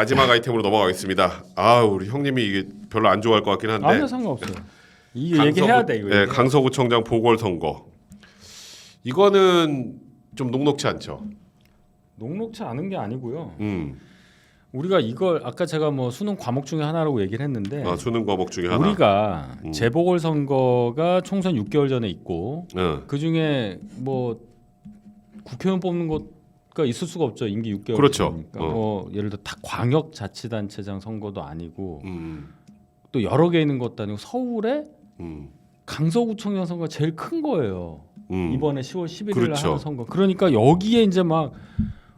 마지막 아이템으로 넘어가겠습니다. 아, 우리 형님이 이게 별로 안 좋아할 것 같긴 한데. 아무 상관없어요. 이거 얘기해야 돼 이거. 네, 강서구청장 보궐선거. 이거는 좀 녹록치 않죠. 녹록치 않은 게 아니고요. 음. 우리가 이걸 아까 제가 뭐 수능 과목 중에 하나라고 얘기를 했는데 수능 과목 중에 하나. 우리가 재보궐선거가 총선 6개월 전에 있고 그 중에 뭐 국회의원 뽑는 것가 있을 수가 없죠. 임기 6개월. 그렇죠. 뭐 예를 들어 다 광역자치단체장 선거도 아니고 또 여러 개 있는 것도 아니고 서울에 강서구청장 선거가 제일 큰 거예요. 이번에 10월 11일 그렇죠. 하는 선거. 그러니까 여기에 이제 막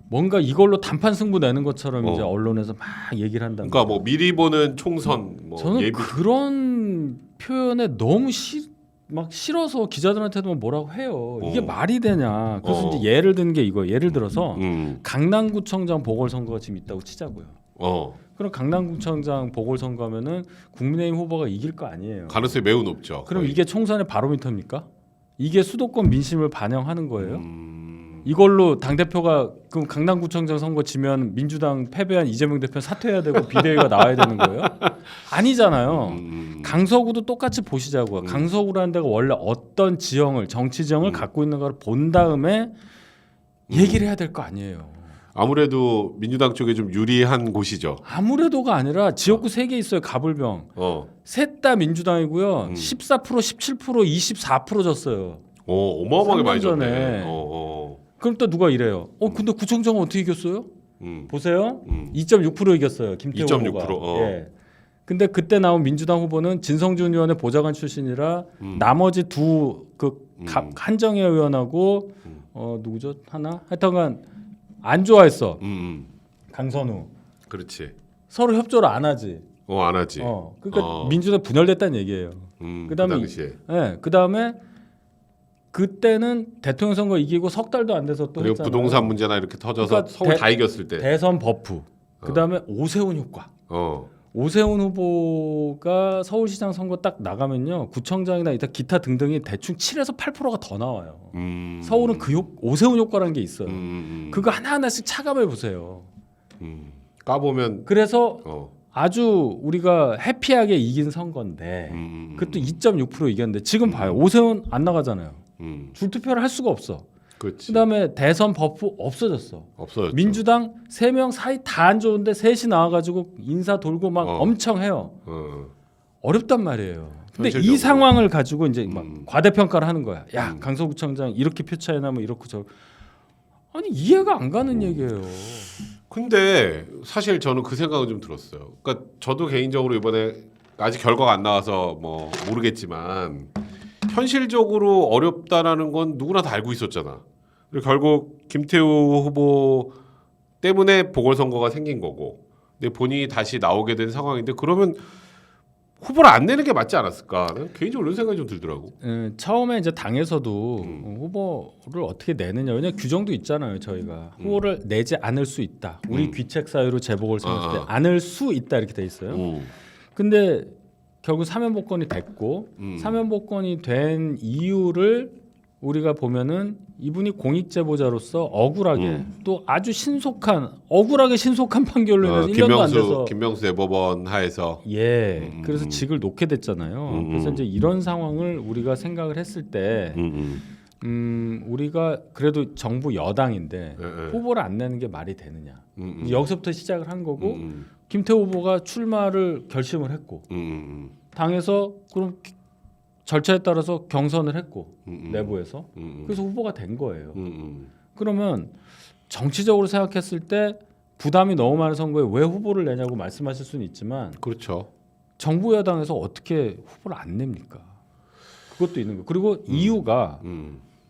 뭔가 이걸로 단판 승부 내는 것처럼 이제 언론에서 막 얘기를 한다. 그러니까 뭐 미리 보는 총선 뭐 저는 예비 그런 표현에 너무 막 싫어서 기자들한테도 뭐라고 해요. 이게 말이 되냐. 그래서 이제 예를 든 게 이거. 예를 들어서 강남구청장 보궐선거가 지금 있다고 치자고요. 그럼 강남구청장 보궐선거면은 국민의힘 후보가 이길 거 아니에요. 가능성이 매우 높죠. 그럼 이게 총선의 바로미터입니까? 이게 수도권 민심을 반영하는 거예요? 이걸로 당 대표가 그럼 강남구청장 선거 지면 민주당 패배한 이재명 대표 사퇴해야 되고 비대위가 나와야 되는 거예요? 아니잖아요. 강서구도 똑같이 보시자고요. 강서구라는 데가 원래 어떤 지형을 정치 지형을 갖고 있는가를 본 다음에 얘기를 해야 될 거 아니에요. 아무래도 민주당 쪽에 좀 유리한 곳이죠. 아무래도가 아니라 지역구 3개 있어요. 가불병. 셋 다 민주당이고요. 14%, 17%, 24% 졌어요. 어마어마하게 많이 3년 전에. 졌네. 그럼 또 누가 이래요? 근데 구청장은 어떻게 이겼어요? 보세요. 2.6% 이겼어요. 김태호 2.6%. 후보가. 예. 근데 그때 나온 민주당 후보는 진성준 의원의 보좌관 출신이라 나머지 한정혜 의원하고 누구죠? 하나? 하여튼간 안 좋아했어. 강선우. 그렇지. 서로 협조를 안 하지. 안 하지. 그러니까 민주당 분열됐다는 얘기예요. 그다음에 그 당시에. 그다음에 그때는 대통령 선거 이기고 석 달도 안 돼서 또 그리고 했잖아요. 부동산 문제나 이렇게 터져서 그러니까 서울 다 이겼을 때. 대선 버프. 그다음에 오세훈 효과. 오세훈 후보가 서울시장 선거 딱 나가면요. 구청장이나 기타 등등이 대충 7에서 8%가 더 나와요. 서울은 오세훈 효과라는 게 있어요. 그거 하나하나씩 차감해 보세요. 까보면 그래서 아주 우리가 해피하게 이긴 선거인데 그것도 2.6% 이겼는데 지금 봐요. 오세훈 안 나가잖아요. 줄투표를 할 수가 없어. 그다음에 대선 버프 없어졌어. 없어졌죠. 민주당 3명 사이 다 안 좋은데 셋이 나와가지고 인사 돌고 막 엄청 해요. 어렵단 말이에요. 근데 현실적으로. 이 상황을 가지고 이제 막 과대평가를 하는 거야. 야 강서구청장 이렇게 표 차이 나면 이렇고 저 아니 이해가 안 가는 얘기예요. 근데 사실 저는 그 생각은 좀 들었어요. 그러니까 저도 개인적으로 이번에 아직 결과가 안 나와서 뭐 모르겠지만 현실적으로 어렵다라는 건 누구나 다 알고 있었잖아. 그리고 결국 김태우 후보 때문에 보궐선거가 생긴 거고, 근데 본인이 다시 나오게 된 상황인데 그러면 후보를 안 내는 게 맞지 않았을까? 개인적으로 이런 생각이 좀 들더라고. 처음에 이제 당에서도 후보를 어떻게 내느냐, 왜냐 규정도 있잖아요. 저희가 후보를 내지 않을 수 있다. 우리 귀책 사유로 재보궐선거 때 않을 수 있다 이렇게 돼 있어요. 근데 결국 사면복권이 됐고 사면복권이 된 이유를 우리가 보면은 이분이 공익제보자로서 억울하게 또 아주 억울하게 신속한 판결로 인해서 1년도 안 돼서 김명수 대법원 하에서 그래서 직을 놓게 됐잖아요. 그래서 이제 이런 상황을 우리가 생각을 했을 때 우리가 그래도 정부 여당인데 후보를 안 내는 게 말이 되느냐. 여기서부터 시작을 한 거고 김태호 후보가 출마를 결심을 했고 당에서 그럼 절차에 따라서 경선을 했고 내부에서 그래서 후보가 된 거예요. 그러면 정치적으로 생각했을 때 부담이 너무 많은 선거에 왜 후보를 내냐고 말씀하실 수는 있지만 그렇죠. 정부 여당에서 어떻게 후보를 안 냅니까? 그것도 있는 거예요. 그리고 이유가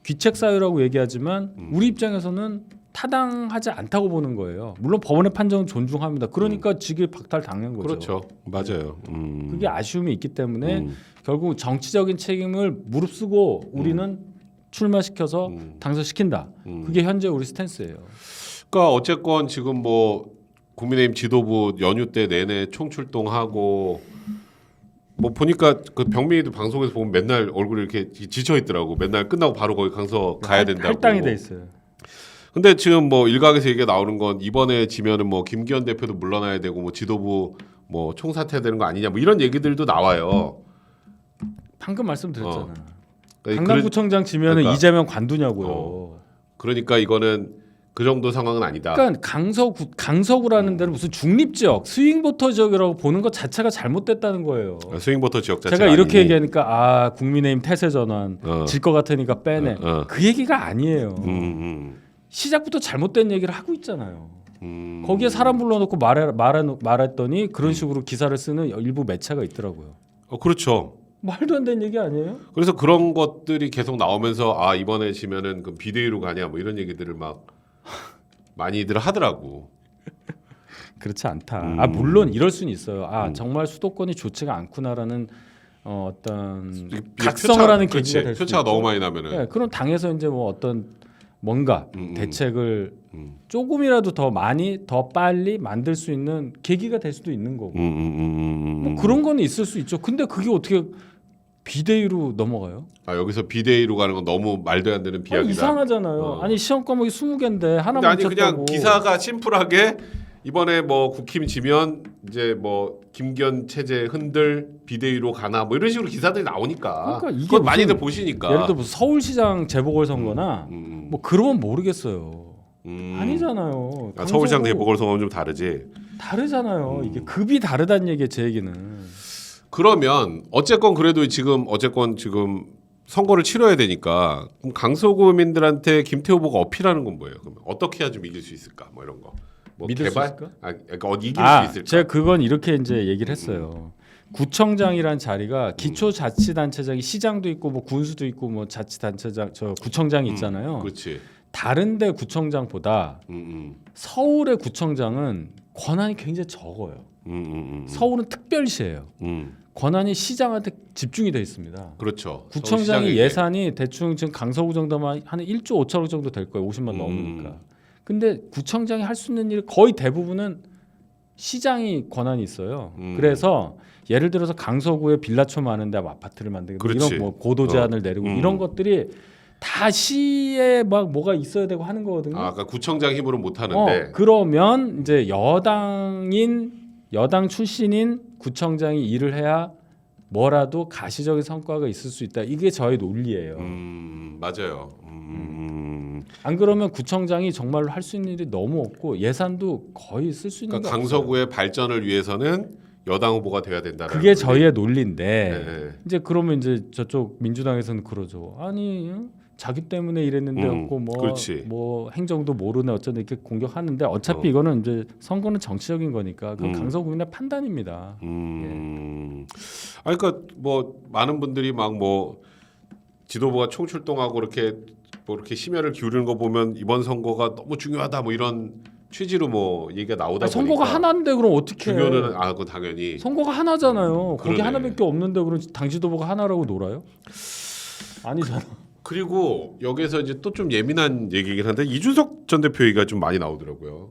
귀책 사유라고 얘기하지만 우리 입장에서는 타당하지 않다고 보는 거예요. 물론 법원의 판정은 존중합니다. 그러니까 직을 박탈당한 거죠. 그렇죠. 맞아요. 그게 아쉬움이 있기 때문에 결국 정치적인 책임을 무릅쓰고 우리는 출마시켜서 당선시킨다. 그게 현재 우리 스탠스예요. 그러니까 어쨌건 지금 뭐 국민의힘 지도부 연휴 때 내내 총출동하고 뭐 보니까 그 병민이도 방송에서 보면 맨날 얼굴이 이렇게 지쳐 있더라고. 맨날 끝나고 바로 거기 강서 가야 된다고. 할당이 돼 있어요. 근데 지금 뭐 일각에서 얘기가 나오는 건 이번에 지면은 뭐 김기현 대표도 물러나야 되고 뭐 지도부 뭐 총사퇴되는 거 아니냐 뭐 이런 얘기들도 나와요. 방금 말씀드렸잖아. 그러니까 강남구청장 지면은 그러니까, 이재명 관두냐고요. 그러니까 이거는 그 정도 상황은 아니다. 그러니까 강서구라는 데는 무슨 중립지역, 스윙보터 지역이라고 보는 것 자체가 잘못됐다는 거예요. 스윙보터 지역 자체가 제가 이렇게 아니니. 얘기하니까 아 국민의힘 태세 전환 질 것 같으니까 빼내. 그 얘기가 아니에요. 시작부터 잘못된 얘기를 하고 있잖아요. 거기에 사람 불러놓고 말했더니 그런 식으로 기사를 쓰는 일부 매체가 있더라고요. 그렇죠. 말도 안 되는 얘기 아니에요? 그래서 그런 것들이 계속 나오면서 아 이번에 지면은 그 비대위로 가냐 뭐 이런 얘기들을 막 많이들 하더라고. 그렇지 않다. 아 물론 이럴 수는 있어요. 아 정말 수도권이 좋지가 않구나라는 어떤 각성을 하는 계기가 될 수도 표차가 있죠. 너무 많이 나면은. 네, 그럼 당에서 이제 뭐 어떤 뭔가 대책을 조금이라도 더 많이 더 빨리 만들 수 있는 계기가 될 수도 있는 거고. 뭐 그런 거는 있을 수 있죠. 근데 그게 어떻게 비대위로 넘어가요? 아 여기서 비대위로 가는 건 너무 말도 안 되는 비약이다. 이상하잖아요. 아니 시험 과목이 20개인데 하나 근데 아니 멈췄다고. 그냥 기사가 심플하게 이번에 뭐 국힘 지면 이제 뭐 김기현 체제 흔들 비대위로 가나 뭐 이런 식으로 기사들이 나오니까. 그러니까 이게 그건 많이들 무슨 보시니까. 예를 들어 무슨 서울시장 재보궐선거나 뭐 그러면 모르겠어요. 아니잖아요. 아, 서울시장 재보궐선거는 좀 다르지. 다르잖아요. 이게 급이 다르다는 얘기예요. 제 얘기는. 그러면 어쨌건 그래도 지금 선거를 치러야 되니까 그럼 강서구민들한테 김태호 후보가 어필하는 건 뭐예요? 그러면 어떻게 해야 좀 이길 수 있을까? 뭐 이런 거. 뭐 믿을 개발? 수 있을까? 아, 그러니까 이길 수 있을까? 제가 그건 이렇게 이제 얘기를 했어요. 구청장이란 자리가 기초자치단체장이 시장도 있고 뭐 군수도 있고 뭐 자치단체장 저 구청장이 있잖아요. 그렇지. 다른데 구청장보다 서울의 구청장은 권한이 굉장히 적어요. 서울은 특별시예요. 권한이 시장한테 집중이 돼 있습니다. 그렇죠. 구청장이 예산이 대충 지금 강서구 정도만 한 1조 5천억 정도 될 거예요. 50만 넘으니까. 근데 구청장이 할 수 있는 일 거의 대부분은 시장이 권한이 있어요. 그래서 예를 들어서 강서구에 빌라촌 많은데 아파트를 만들고 이런 뭐 고도 제한을 내리고 이런 것들이 다 시에 막 뭐가 있어야 되고 하는 거거든요. 아, 그러니까 구청장 힘으로 못 하는데. 그러면 이제 여당 출신인 구청장이 일을 해야 뭐라도 가시적인 성과가 있을 수 있다. 이게 저의 논리예요. 맞아요. 안 그러면 구청장이 정말로 할 수 있는 일이 너무 없고 예산도 거의 쓸 수 있는 게 그러니까 강서구의 발전을 위해서는 여당 후보가 돼야 된다는. 그게 저희의 논리인데 네. 이제 그러면 이제 저쪽 민주당에서는 그러죠. 아니 자기 때문에 이랬는데 없고 뭐 행정도 모르네 어쩌네 이렇게 공격하는데 어차피 이거는 이제 선거는 정치적인 거니까 그 강서구민의 판단입니다. 아니 그러니까 뭐 많은 분들이 막 뭐 지도부가 총출동하고 이렇게 뭐 이렇게 심혈을 기울이는 거 보면 이번 선거가 너무 중요하다 뭐 이런 취지로 뭐 얘기가 나오다 보니까 선거가 하나인데 그럼 어떻게 중요는 그건 당연히 선거가 하나잖아요. 거기 그러네. 하나밖에 없는데 그럼 당 지도부가 하나라고 놀아요? 아니잖아. 그리고 여기서 이제 또 좀 예민한 얘기긴 한데 이준석 전 대표 얘기가 좀 많이 나오더라고요.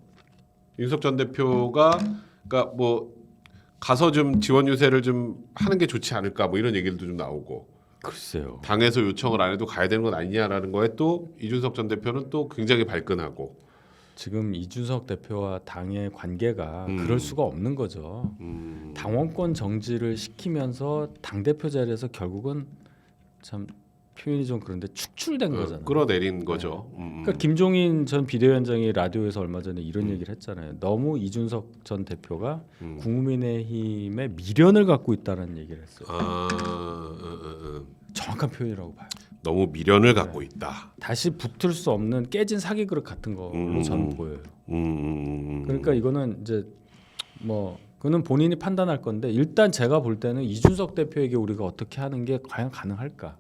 이준석 전 대표가 그러니까 뭐 가서 좀 지원 유세를 좀 하는 게 좋지 않을까 뭐 이런 얘기들도 좀 나오고. 글쎄요. 당에서 요청을 안 해도 가야 되는 건 아니냐라는 거에 또 이준석 전 대표는 또 굉장히 발끈하고. 지금 이준석 대표와 당의 관계가 그럴 수가 없는 거죠. 당원권 정지를 시키면서 당 대표 자리에서 결국은 참 표현이 좀 그런데 축출된 거잖아요. 끌어내린 거죠. 그러니까 김종인 전 비대위원장이 라디오에서 얼마 전에 이런 얘기를 했잖아요. 너무 이준석 전 대표가 국민의힘의 미련을 갖고 있다는 얘기를 했어요. 정확한 표현이라고 봐요. 너무 미련을 갖고 있다. 다시 붙을 수 없는 깨진 사기 그릇 같은 걸로 저는 보여요. 그러니까 이거는 이제 뭐 그는 본인이 판단할 건데 일단 제가 볼 때는 이준석 대표에게 우리가 어떻게 하는 게 과연 가능할까?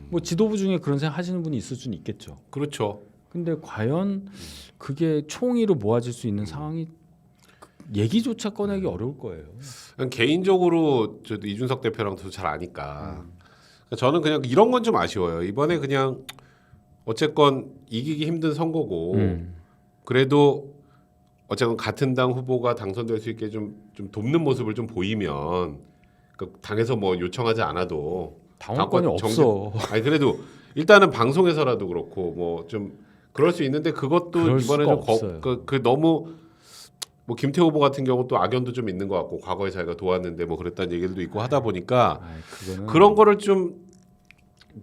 뭐 지도부 중에 그런 생각 하시는 분이 있을 수는 있겠죠. 그렇죠. 근데 과연 그게 총의로 모아질 수 있는 상황이 얘기조차 꺼내기 어려울 거예요. 그냥 개인적으로 저도 이준석 대표랑 더 잘 아니까 저는 그냥 이런 건 좀 아쉬워요. 이번에 그냥 어쨌건 이기기 힘든 선거고 그래도 어쨌건 같은 당 후보가 당선될 수 있게 좀 돕는 모습을 좀 보이면 그러니까 당에서 뭐 요청하지 않아도 당원권이 없어. 아니 그래도 일단은 방송에서라도 그렇고 뭐 좀 그럴 수 있는데 그것도 그럴 이번에 수가 좀 없어요. 그 너무 뭐 김태호 후보 같은 경우 또 악연도 좀 있는 것 같고 과거에 자기가 도왔는데 뭐 그랬다는 얘기들도 있고 하다 보니까 그거는 그런 거를 좀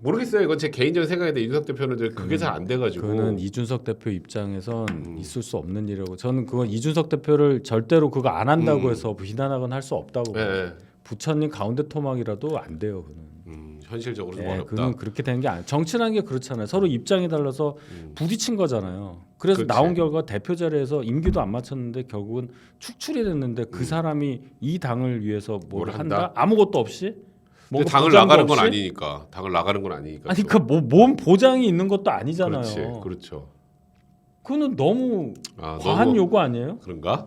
모르겠어요. 이건 제 개인적인 생각인데 이준석 대표는 이제 그게 잘 안 돼가지고 그거는 이준석 대표 입장에선 있을 수 없는 일이라고 저는 그건 이준석 대표를 절대로 그거 안 한다고 해서 비난하거나 할 수 없다고 봐요. 부처님 가운데 토막이라도 안 돼요. 그는. 현실적으로 좀 네, 어렵다. 그건 그렇게 되는 게 아니에요. 정치라는 게 그렇잖아요. 서로 입장이 달라서 부딪힌 거잖아요. 그래서 그렇지. 나온 결과 대표 자리에서 임기도 안 맞췄는데 결국은 축출이 됐는데 그 사람이 이 당을 위해서 뭘 한다? 아무것도 없이? 근데 뭔가 당을 보장도 나가는 건 없이? 아니니까. 당을 나가는 건 아니니까. 아니 그뭔 보장이 있는 것도 아니잖아요. 그렇지, 그렇죠. 그거는 너무 과한 너무 요구 아니에요? 그런가?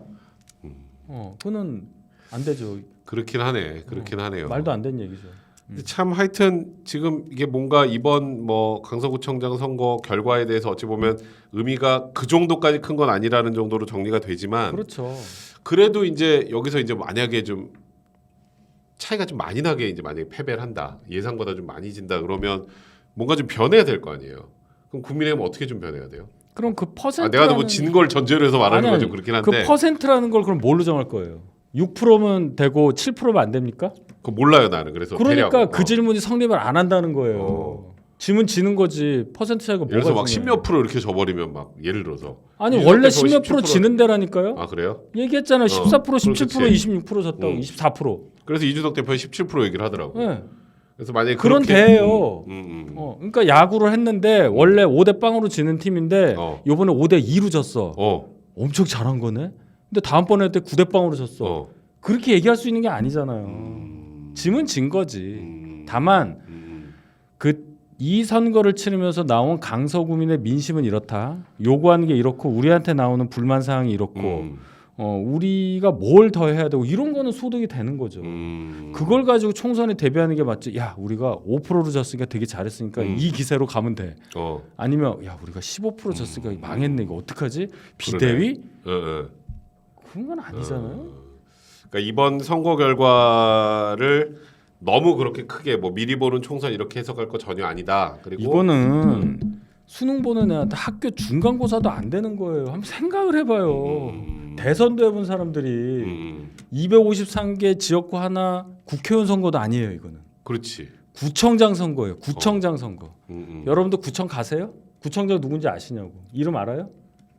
그거는 안 되죠. 그렇긴 하네. 그렇긴 하네요. 말도 안 되는 얘기죠. 근데 참 하여튼 지금 이게 뭔가 이번 뭐 강서구청장 선거 결과에 대해서 어찌 보면 의미가 그 정도까지 큰 건 아니라는 정도로 정리가 되지만 그렇죠. 그래도 이제 여기서 이제 만약에 좀 차이가 좀 많이 나게 이제 만약에 패배를 한다 예상보다 좀 많이 진다 그러면 뭔가 좀 변해야 될 거 아니에요. 그럼 국민의힘은 어떻게 좀 변해야 돼요? 그럼 그 퍼센트 내가 뭐 진 걸 전제로 해서 말하는 건 좀 그렇긴 한데 그 퍼센트라는 걸 그럼 뭘로 정할 거예요? 6%면 되고 7%면 안 됩니까? 그거 몰라요 나는. 그래서 그러니까 대략, 그 질문이 성립을 안 한다는 거예요. 지면 지는 거지. 퍼센트 차이가 뭐가 예를 들어서 막 중요해요? 10몇 프로 이렇게 져버리면 막 예를 들어서 아니 이준석 원래 대표 10몇 프로 17%. 지는 데라니까요. 아 그래요? 얘기했잖아요. 14%, 17%, 그렇겠지. 26% 졌다고. 24%. 그래서 이준석 대표가 17% 얘기를 하더라고. 네. 그래서 만약에 그런 그렇게 대예요. 그러니까 야구를 했는데 원래 5대 0으로 지는 팀인데 이번에 5대 2로 졌어. 엄청 잘한 거네. 근데 다음번에 때 9대 0으로 졌어. 그렇게 얘기할 수 있는 게 아니잖아요. 지면 진 거지. 다만 이 선거를 치르면서 나온 강서구민의 민심은 이렇다. 요구하는 게 이렇고 우리한테 나오는 불만 사항이 이렇고 우리가 뭘 더 해야 되고 이런 거는 소득이 되는 거죠. 그걸 가지고 총선에 대비하는 게 맞지. 야 우리가 5%로 졌으니까 되게 잘했으니까 이 기세로 가면 돼. 아니면 야 우리가 15% 졌으니까 망했네 이거 어떡하지? 비대위? 그런 건 아니잖아요. 그러니까 이번 선거 결과를 너무 그렇게 크게 뭐 미리 보는 총선 이렇게 해석할 거 전혀 아니다. 그리고 이거는 수능 보는 애한테 학교 중간고사도 안 되는 거예요. 한번 생각을 해봐요. 대선도 해본 사람들이 253개 지역구 하나 국회의원 선거도 아니에요. 이거는. 그렇지. 구청장 선거예요. 구청장 선거. 여러분도 구청 가세요? 구청장 누군지 아시냐고. 이름 알아요?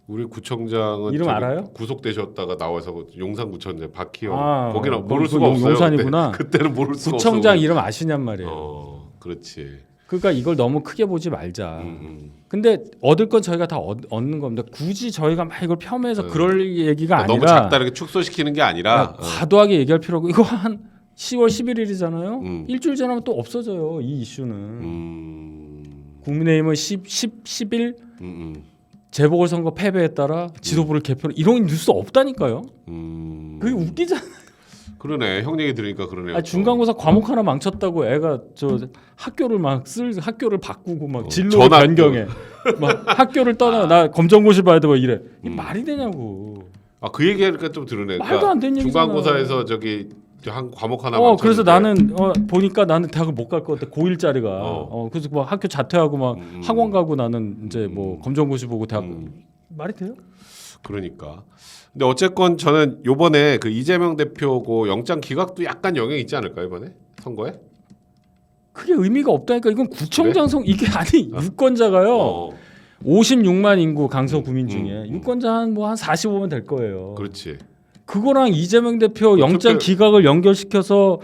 우리 구청장은 이름 알아요? 구속되셨다가 나와서 용산구청장 박희영 거기는 모를 수가 그 없어요. 용산이구나. 그때는 모를 수가 없어. 구청장 이름 아시냔 말이에요. 그렇지. 그러니까 이걸 너무 크게 보지 말자. 근데 얻을 건 저희가 다 얻는 겁니다. 굳이 저희가 막 이걸 폄훼해서 그럴 얘기가 아니라 너무 작다르게 축소시키는 게 아니라 과도하게 얘기할 필요가 이거 한 10월 11일이잖아요. 일주일 지나면 또 없어져요. 이 이슈는. 국민의힘은 10일 재보궐선거 패배에 따라 지도부를 개표 이런 뉴스 없다니까요. 그게 웃기잖아요. 그러네. 형 얘기 들으니까 그러네요. 중간고사 과목 하나 망쳤다고 애가 저 학교를 학교를 바꾸고 막 진로 전학 변경해. 막 학교를 떠나 나 검정고시 봐야 돼 뭐 이래. 이 말이 되냐고. 그 얘기하니까 좀 들으네. 말도 안 되는 얘기잖아. 중간고사에서 저기 한 과목 하나 망쳤는데. 그래서 나는 보니까 나는 대학을 못 갈 것 같아. 고1짜리가. 그래서 막 학교 자퇴하고 막 학원 가고 나는 이제 뭐 검정고시 보고 대학 말이 돼요? 그러니까. 근데 어쨌건 저는 요번에 그 이재명 대표고 영장 기각도 약간 영향이 있지 않을까요 이번에 선거에? 그게 의미가 없다니까. 이건 구청장 선 이게 아니 유권자가요. 56만 인구 강서 구민 중에 유권자 한 45만 될 거예요. 그렇지. 그거랑 이재명 대표 영장 기각을 연결시켜서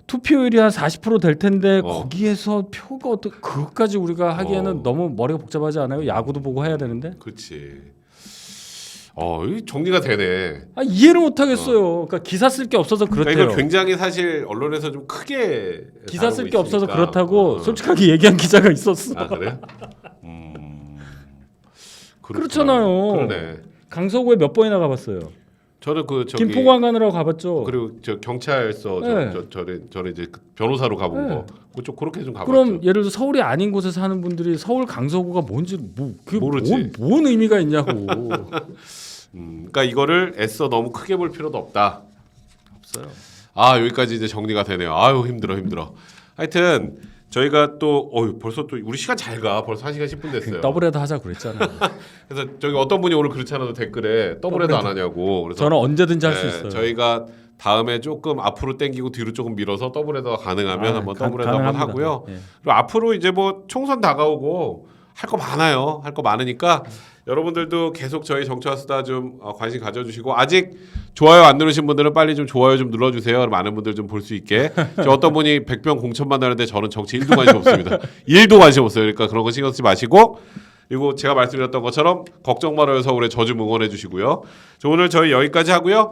투표율이 한 40%될 텐데 거기에서 표가 그것까지 우리가 하기에는 너무 머리가 복잡하지 않아요? 야구도 보고 해야 되는데. 그렇지. 이 정리가 되네. 이해를 못 하겠어요. 그러니까 기사 쓸 게 없어서 그렇대요. 그러니까 이걸 굉장히 사실 언론에서 좀 크게 기사 쓸 게 없어서 그렇다고 솔직하게 얘기한 기자가 있었어. 그래? 그렇잖아요. 그러네. 강서구에 몇 번이나 가봤어요. 저는 김포관 가느라고 가봤죠. 그리고 저 경찰서 저는 이제 변호사로 가본 거 그쪽 그렇게 좀 가봤죠. 그럼 예를 들어 서울이 아닌 곳에 사는 분들이 서울 강서구가 뭔지 모르지. 뭔 의미가 있냐고. 그러니까 이거를 애써 너무 크게 볼 필요도 없다. 없어요. 여기까지 이제 정리가 되네요. 아유 힘들어. 하여튼 저희가 또 벌써 또 우리 시간 잘 가. 벌써 1시간 10분 됐어요. 더블헤더 하자 그랬잖아요. 그래서 저기 어떤 분이 오늘 그렇잖아요. 댓글에 더블헤더 안 하냐고. 그래서 저는 언제든지 할 수 있어요. 저희가 다음에 조금 앞으로 당기고 뒤로 조금 밀어서 더블헤더가 가능하면 한번 더블헤더 한번 가능합니다. 하고요. 예. 그리고 앞으로 이제 뭐 총선 다가오고 할 거 많아요. 할 거 많으니까 여러분들도 계속 저희 정치와 수다 좀 관심 가져주시고 아직 좋아요 안 누르신 분들은 빨리 좀 좋아요 좀 눌러주세요. 많은 분들 좀 볼 수 있게. 저 어떤 분이 100병 공천만 하는데 저는 정치 1도 관심 없습니다. 1도 관심 없어요. 그러니까 그런 거 신경 쓰지 마시고 그리고 제가 말씀드렸던 것처럼 걱정 말아요 서울에 저 좀 응원해 주시고요. 오늘 저희 여기까지 하고요.